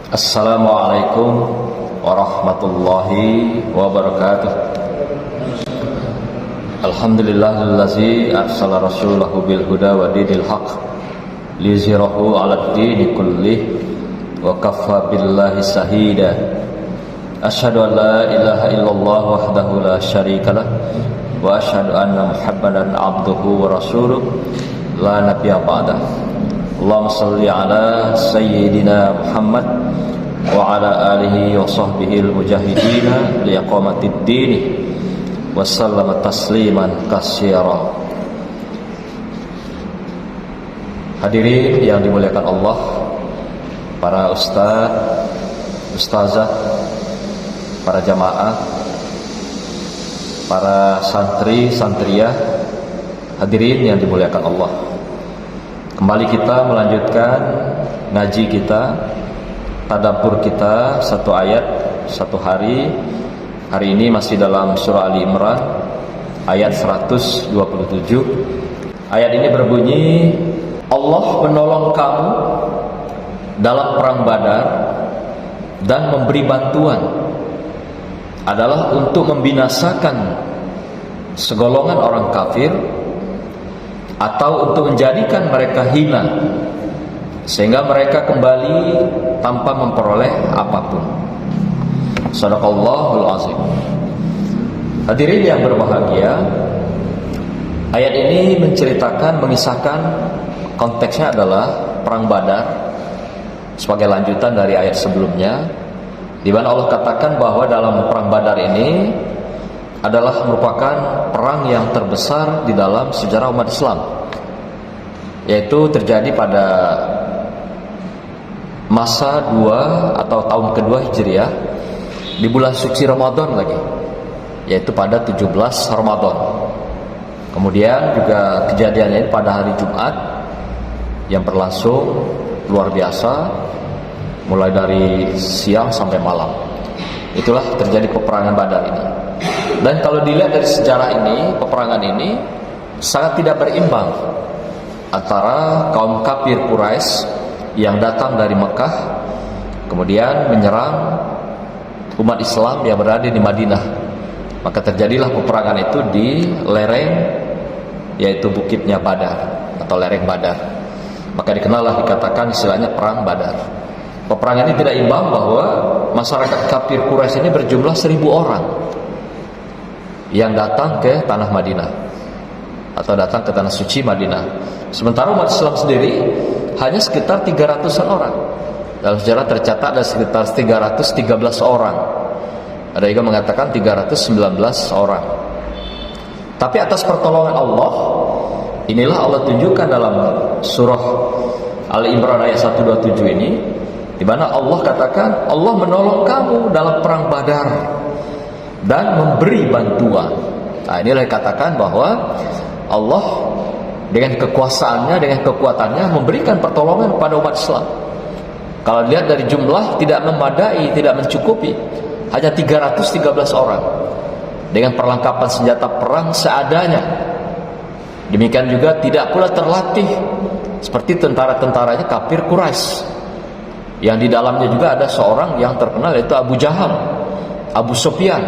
Assalamualaikum warahmatullahi wabarakatuh. Alhamdulillahillazi arsala rasulahu bil huda wa dinil haq liyuzhirahu 'alad dini kullih wa kaffa billahi shahida. Asyhadu an la ilaha illallah wahdahu la syarikalah wa asyhadu anna Muhammadan abduhu wa rasuluh la nabiyya ba'dah. Allahumma salli ala sayyidina Muhammad wa ala alihi wa sahbihi al-mujahidina liiqamatid din wa sallama tasliman katsira. Hadirin yang dimuliakan Allah, para ustaz, ustazah, para jamaah, para santri, santriyah, hadirin yang dimuliakan Allah. Kembali kita melanjutkan ngaji kita, tadabbur kita, satu ayat, satu hari. Hari ini masih dalam surah Ali Imran, ayat 127. Ayat ini berbunyi, Allah menolong kamu dalam perang Badar dan memberi bantuan adalah untuk membinasakan segolongan orang kafir atau untuk menjadikan mereka hina sehingga mereka kembali tanpa memperoleh apapun. Shadaqallahul azim. Hadirin yang berbahagia, ayat ini menceritakan, mengisahkan, konteksnya adalah perang Badar sebagai lanjutan dari ayat sebelumnya, di mana Allah katakan bahwa dalam perang Badar ini adalah merupakan perang yang terbesar di dalam sejarah umat Islam, yaitu terjadi pada masa 2 atau tahun kedua Hijriah di bulan suci Ramadan lagi, yaitu pada 17 Ramadan. Kemudian juga kejadiannya pada hari Jumat yang berlangsung luar biasa, mulai dari siang sampai malam. Itulah terjadi peperangan Badar ini. Dan kalau dilihat dari sejarah ini, peperangan ini sangat tidak berimbang antara kaum kafir Quraisy yang datang dari Mekah kemudian menyerang umat Islam yang berada di Madinah. Maka terjadilah peperangan itu di lereng, yaitu bukitnya Badar atau lereng Badar. Maka dikenallah, dikatakan istilahnya perang Badar. Peperangan ini tidak imbang bahwa masyarakat kafir Quraisy ini berjumlah 1.000 orang yang datang ke tanah Madinah atau datang ke tanah suci Madinah. Sementara umat Islam sendiri hanya sekitar 300-an orang. Dalam sejarah tercatat ada sekitar 313 orang. Ada juga mengatakan 319 orang. Tapi atas pertolongan Allah, inilah Allah tunjukkan dalam surah Ali Imran ayat 127 ini, di mana Allah katakan Allah menolong kamu dalam perang Badar dan memberi bantuan. Nah, inilah dikatakan bahwa Allah dengan kekuasaannya, dengan kekuatannya memberikan pertolongan pada umat Islam. Kalau dilihat dari jumlah tidak memadai, tidak mencukupi, hanya 313 orang dengan perlengkapan senjata perang seadanya. Demikian juga tidak pula terlatih seperti tentara-tentaranya kafir Quraisy, yang di dalamnya juga ada seorang yang terkenal, yaitu Abu Jahal, Abu Sufyan,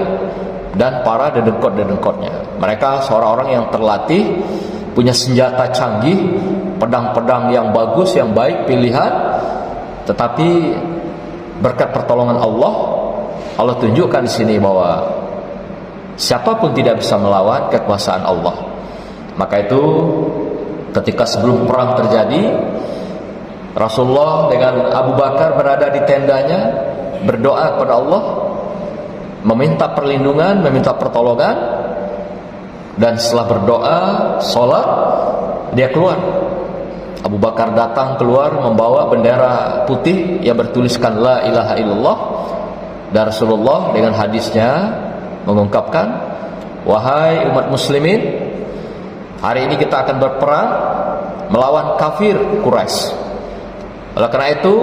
dan para dedengkot-dedengkotnya. Mereka seorang-orang yang terlatih, punya senjata canggih, pedang-pedang yang bagus, yang baik pilihan. Tetapi berkat pertolongan Allah, Allah tunjukkan di sini bahwa siapapun tidak bisa melawan kekuasaan Allah. Maka itu ketika sebelum perang terjadi, Rasulullah dengan Abu Bakar berada di tendanya, berdoa kepada Allah, meminta perlindungan, meminta pertolongan. Dan setelah berdoa, sholat, dia keluar. Abu Bakar datang keluar membawa bendera putih yang bertuliskan La ilaha illallah. Dan Rasulullah dengan hadisnya mengungkapkan, wahai umat muslimin, hari ini kita akan berperang melawan kafir Quraisy. Oleh karena itu,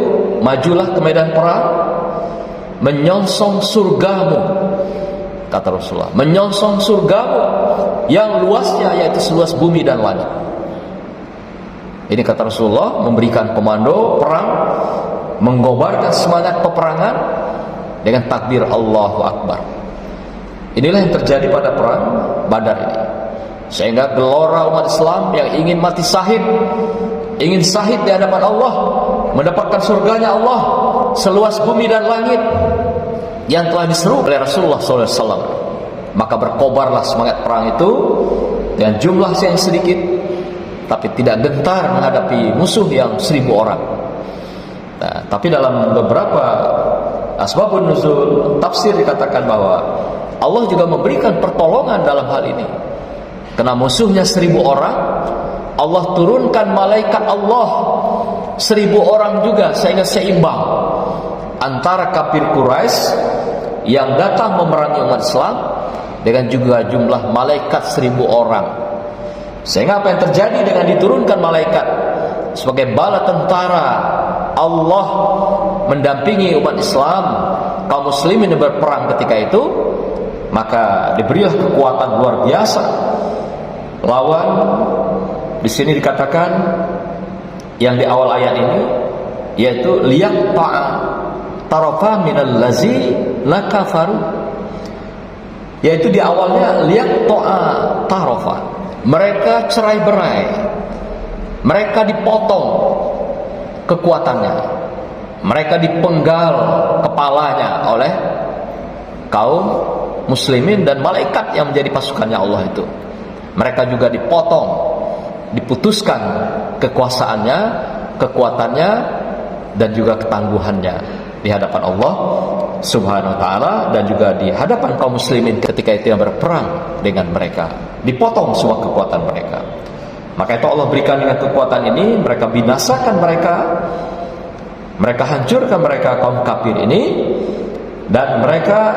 majulah ke medan perang, menyongsong surgamu, kata Rasulullah, menyongsong surgamu yang luasnya yaitu seluas bumi dan langit. Ini kata Rasulullah, memberikan komando perang menggobarkan semangat peperangan dengan takbir Allahu Akbar. Inilah yang terjadi pada perang Badar ini. Sehingga gelora umat Islam yang ingin mati syahid, ingin syahid di hadapan Allah, mendapatkan surganya Allah seluas bumi dan langit yang telah diseru oleh Rasulullah SAW, maka berkobarlah semangat perang itu dengan jumlah yang sedikit, tapi tidak gentar menghadapi musuh yang 1000 orang. Nah, tapi dalam beberapa asbabun nuzul tafsir dikatakan bahwa Allah juga memberikan pertolongan dalam hal ini. Karena musuhnya 1000 orang, Allah turunkan malaikat Allah 1000 orang juga, sehingga seimbang antara kafir Quraisy yang datang memerangi umat Islam dengan juga jumlah malaikat 1000 orang. Sehingga apa yang terjadi dengan diturunkan malaikat sebagai bala tentara Allah mendampingi umat Islam, kaum muslimin yang berperang ketika itu, maka diberilah kekuatan luar biasa. Lawan di sini dikatakan yang di awal ayat ini, yaitu liyaqta'a tarafa minal lazi lakafaru, yaitu di awalnya liyaqta'a tarafa, mereka cerai berai, mereka dipotong kekuatannya, mereka dipenggal kepalanya oleh kaum muslimin dan malaikat yang menjadi pasukannya Allah itu. Mereka juga dipotong, diputuskan kekuasaannya, kekuatannya, dan juga ketangguhannya di hadapan Allah Subhanahu wa ta'ala, dan juga di hadapan kaum muslimin ketika itu yang berperang dengan mereka. Dipotong semua kekuatan mereka. Maka itu Allah berikan dengan kekuatan ini, mereka binasakan mereka hancurkan mereka kaum kafir ini, dan mereka,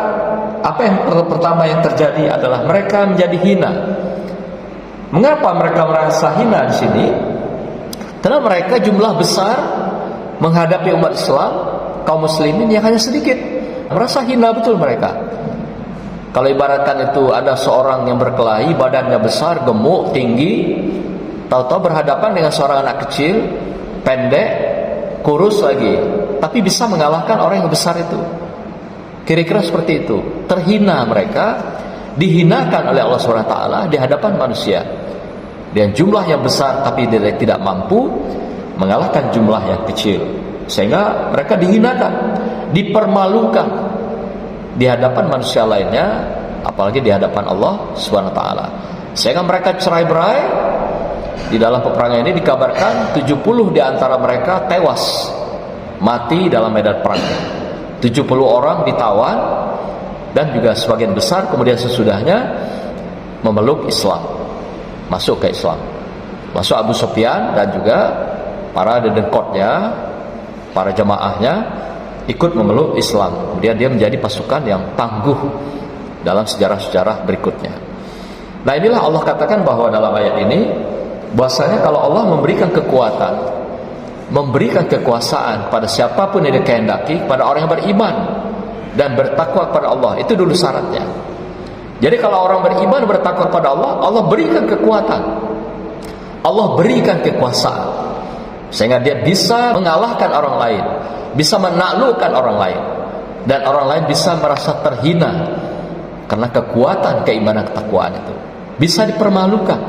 apa yang pertama yang terjadi adalah mereka menjadi hina. Mengapa mereka merasa hina di sini? Karena mereka jumlah besar menghadapi umat Islam, kaum muslimin yang hanya sedikit. Merasa hina betul mereka. Kalau ibaratkan itu ada seorang yang berkelahi, badannya besar, gemuk, tinggi, tahu-tahu berhadapan dengan seorang anak kecil, pendek, kurus lagi, tapi bisa mengalahkan orang yang besar itu. Kira-kira seperti itu. Terhina mereka, dihinakan oleh Allah SWT di hadapan manusia dengan jumlah yang besar, tapi dia tidak mampu mengalahkan jumlah yang kecil, sehingga mereka dihinakan, dipermalukan di hadapan manusia lainnya, apalagi di hadapan Allah SWT. Sehingga mereka cerai berai. Di dalam peperangan ini dikabarkan 70 di antara mereka tewas, mati dalam medan perang. 70 orang ditawan, dan juga sebagian besar kemudian sesudahnya memeluk Islam, masuk ke Islam. Masuk Abu Sufyan dan juga para dedengkotnya, para jamaahnya ikut memeluk Islam. Kemudian dia menjadi pasukan yang tangguh dalam sejarah-sejarah berikutnya. Nah, inilah Allah katakan bahwa dalam ayat ini, bahwasanya kalau Allah memberikan kekuatan, memberikan kekuasaan kepada siapapun yang dikehendaki, kepada orang yang beriman dan bertakwa kepada Allah, itu dulu syaratnya. Jadi kalau orang beriman bertakwa kepada Allah, Allah berikan kekuatan, Allah berikan kekuasaan, sehingga dia bisa mengalahkan orang lain, bisa menaklukkan orang lain, dan orang lain bisa merasa terhina karena kekuatan keimanan ketakwaan itu, bisa dipermalukan.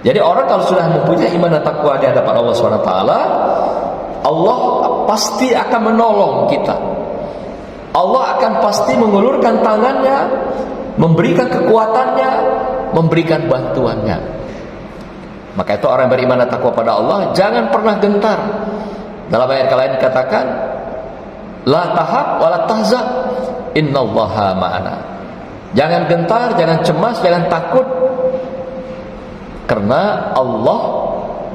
Jadi orang kalau sudah mempunyai iman dan takwa di hadapan Allah SWT, Allah pasti akan menolong kita. Allah akan pasti mengulurkan tangannya, memberikan kekuatannya, memberikan bantuannya. Maka itu orang yang beriman dan takwa pada Allah jangan pernah gentar. Dalam ayat lain dikatakan, la tahab wa la tahzan, innallaha ma'ana. Jangan gentar, jangan cemas, jangan takut, karena Allah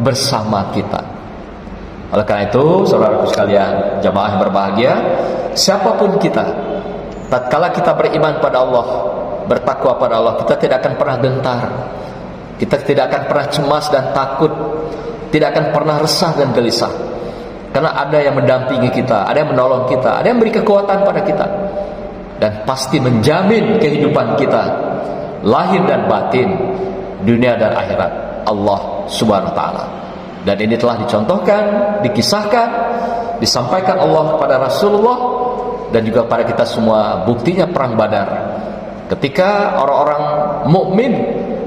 bersama kita. Oleh karena itu, saudaraku sekalian, jamaah yang berbahagia, siapapun kita, tatkala kita beriman pada Allah, bertakwa pada Allah, kita tidak akan pernah gentar, kita tidak akan pernah cemas dan takut, tidak akan pernah resah dan gelisah, karena ada yang mendampingi kita, ada yang menolong kita, ada yang beri kekuatan pada kita, dan pasti menjamin kehidupan kita lahir dan batin, dunia dan akhirat, Allah Subhanahu wa ta'ala. Dan ini telah dicontohkan, dikisahkan disampaikan Allah kepada Rasulullah dan juga pada kita semua. Buktinya perang Badar, ketika orang-orang mukmin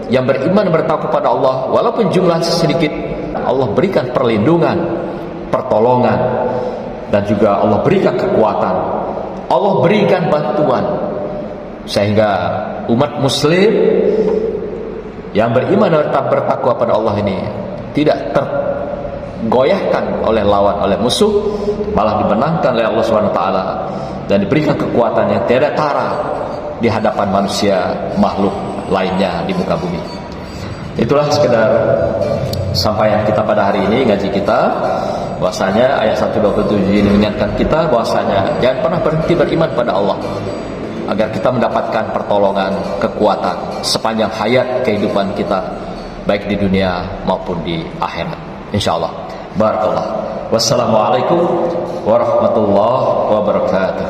yang beriman bertakwa kepada Allah, walaupun jumlah sedikit, Allah berikan perlindungan, pertolongan, dan juga Allah berikan kekuatan, Allah berikan bantuan, sehingga umat muslim yang beriman dan tetap bertakwa pada Allah ini tidak tergoyahkan oleh lawan, oleh musuh, malah dimenangkan oleh Allah SWT dan diberikan kekuatan yang tiada tara di hadapan manusia, makhluk lainnya di muka bumi. Itulah sekedar sampaian kita pada hari ini, ngaji kita, bahwasanya ayat 127 ini mengingatkan kita bahwasanya jangan pernah berhenti beriman pada Allah, agar kita mendapatkan pertolongan, kekuatan sepanjang hayat kehidupan kita, baik di dunia maupun di akhirat, insyaallah. Barakallah. Wassalamualaikum warahmatullahi wabarakatuh.